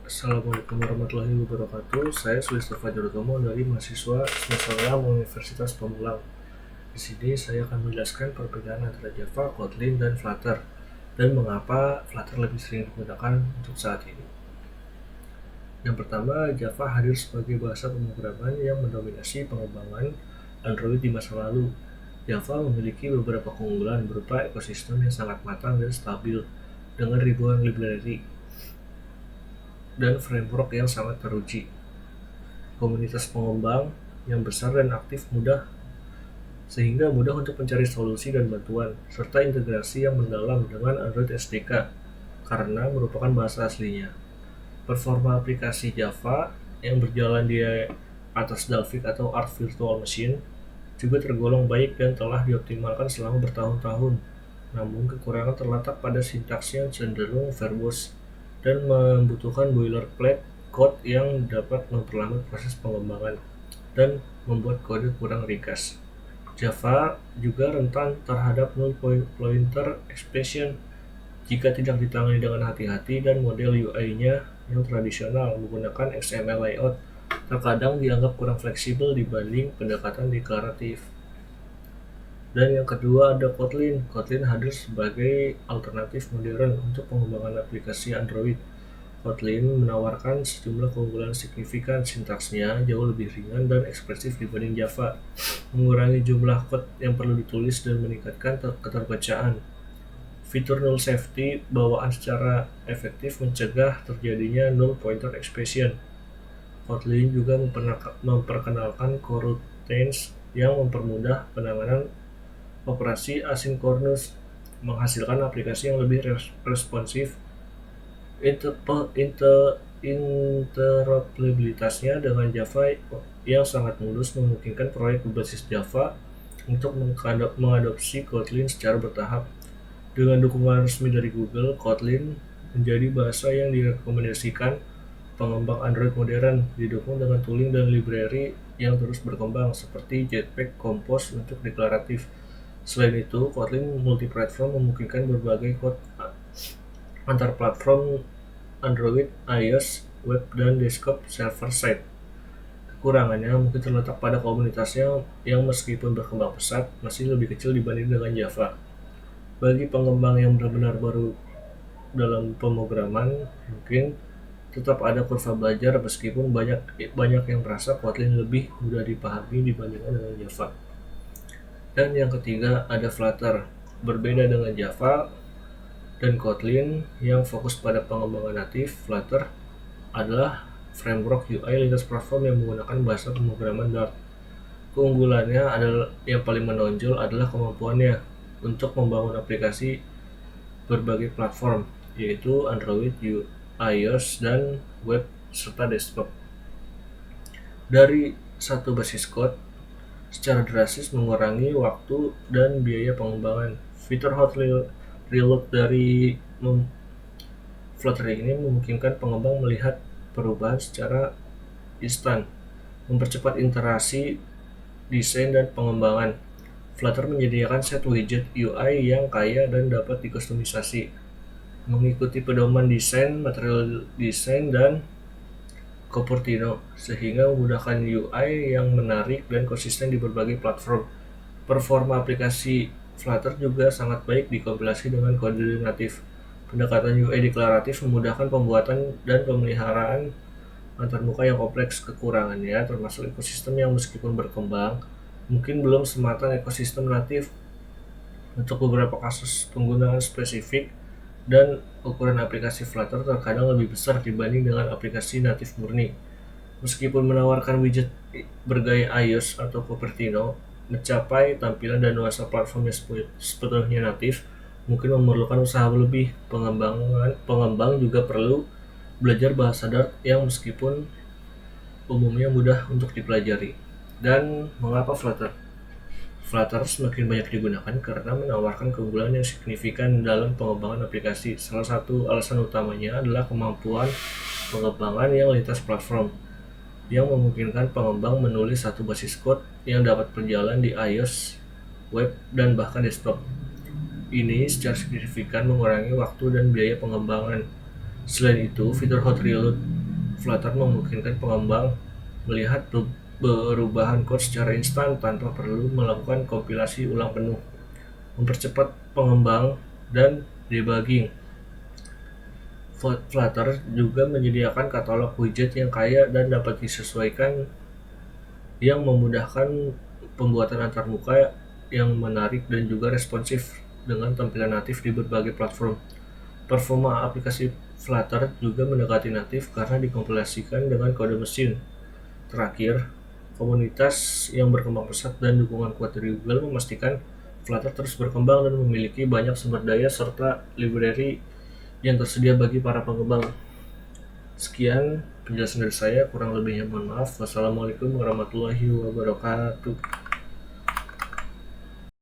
Assalamualaikum warahmatullahi wabarakatuh. Saya Sulisto Fajartomo dari mahasiswa semester 6 Universitas Pamulang. Di sini saya akan menjelaskan perbedaan antara Java, Kotlin, dan Flutter, dan mengapa Flutter lebih sering digunakan untuk saat ini. Yang pertama, Java hadir sebagai bahasa pemrograman yang mendominasi pengembangan Android di masa lalu. Java memiliki beberapa keunggulan berupa ekosistem yang sangat matang dan stabil, dengan ribuan library dan framework yang sangat teruji. Komunitas pengembang yang besar dan aktif sehingga mudah untuk mencari solusi dan bantuan, serta integrasi yang mendalam dengan Android SDK karena merupakan bahasa aslinya. Performa aplikasi Java yang berjalan di atas Dalvik atau Arch Virtual Machine juga tergolong baik dan telah dioptimalkan selama bertahun-tahun. Namun kekurangan terletak pada sintaks yang cenderung verbose dan membutuhkan boilerplate code yang dapat memperlambat proses pengembangan dan membuat kode kurang ringkas. Java juga rentan terhadap null pointer expression jika tidak ditangani dengan hati-hati, dan model UI-nya yang tradisional menggunakan XML layout terkadang dianggap kurang fleksibel dibanding pendekatan deklaratif. Dan yang kedua ada Kotlin. Kotlin hadir sebagai alternatif modern untuk pengembangan aplikasi Android. Kotlin menawarkan sejumlah keunggulan signifikan. Sintaksnya jauh lebih ringan dan ekspresif dibanding Java, mengurangi jumlah kode yang perlu ditulis dan meningkatkan keterbacaan. Fitur null safety bawaan secara efektif mencegah terjadinya null pointer expression. Kotlin juga memperkenalkan coroutines yang mempermudah penanganan operasi asinkronus, menghasilkan aplikasi yang lebih responsif. Interoperabilitasnya dengan Java yang sangat mulus memungkinkan proyek berbasis Java untuk mengadopsi Kotlin secara bertahap. Dengan dukungan resmi dari Google, Kotlin menjadi bahasa yang direkomendasikan pengembang Android modern, didukung dengan tooling dan library yang terus berkembang seperti Jetpack Compose untuk deklaratif. Selain itu, Kotlin multiplatform memungkinkan berbagai kode antar platform Android, iOS, web, dan desktop server-side. Kekurangannya mungkin terletak pada komunitasnya yang meskipun berkembang pesat, masih lebih kecil dibanding dengan Java. Bagi pengembang yang benar-benar baru dalam pemrograman, mungkin tetap ada kurva belajar meskipun banyak yang merasa Kotlin lebih mudah dipahami dibandingkan dengan Java. Dan yang ketiga ada Flutter. Berbeda dengan Java dan Kotlin yang fokus pada pengembangan natif, Flutter adalah framework UI lintas platform yang menggunakan bahasa pemrograman Dart. Keunggulannya yang paling menonjol adalah kemampuannya untuk membangun aplikasi berbagai platform, yaitu Android, iOS, dan web serta desktop. Dari satu basis code secara drastis mengurangi waktu dan biaya pengembangan. Fitur hot reload dari Flutter ini memungkinkan pengembang melihat perubahan secara instan, mempercepat interaksi desain dan pengembangan. Flutter menyediakan set widget UI yang kaya dan dapat dikustomisasi, mengikuti pedoman desain, material desain, dan Cupertino, sehingga memudahkan UI yang menarik dan konsisten di berbagai platform. Performa aplikasi Flutter juga sangat baik dikompilasi dengan kode natif. Pendekatan UI deklaratif memudahkan pembuatan dan pemeliharaan antarmuka yang kompleks. Kekurangannya termasuk ekosistem yang meskipun berkembang, mungkin belum sematang ekosistem natif. Untuk beberapa kasus penggunaan spesifik dan ukuran aplikasi Flutter terkadang lebih besar dibanding dengan aplikasi natif murni. Meskipun menawarkan widget bergaya iOS atau Cupertino, mencapai tampilan dan nuansa platform yang sepenuhnya natif mungkin memerlukan usaha lebih. Pengembang juga perlu belajar bahasa Dart yang meskipun umumnya mudah untuk dipelajari. Dan mengapa Flutter? Flutter semakin banyak digunakan karena menawarkan keunggulan yang signifikan dalam pengembangan aplikasi. Salah satu alasan utamanya adalah kemampuan pengembangan yang lintas platform, yang memungkinkan pengembang menulis satu basis code yang dapat berjalan di iOS, web, dan bahkan desktop. Ini secara signifikan mengurangi waktu dan biaya pengembangan. Selain itu, fitur hot reload Flutter memungkinkan pengembang melihat perubahan kode secara instan tanpa perlu melakukan kompilasi ulang penuh, mempercepat pengembang dan debugging. Flutter juga menyediakan katalog widget yang kaya dan dapat disesuaikan, yang memudahkan pembuatan antarmuka yang menarik dan juga responsif dengan tampilan natif di berbagai platform. Performa aplikasi Flutter juga mendekati natif karena dikompilasikan dengan kode mesin. Terakhir, komunitas yang berkembang pesat dan dukungan kuat dari Google memastikan Flutter terus berkembang dan memiliki banyak sumber daya serta library yang tersedia bagi para pengembang. Sekian penjelasan dari saya, kurang lebihnya mohon maaf. Wassalamualaikum warahmatullahi wabarakatuh.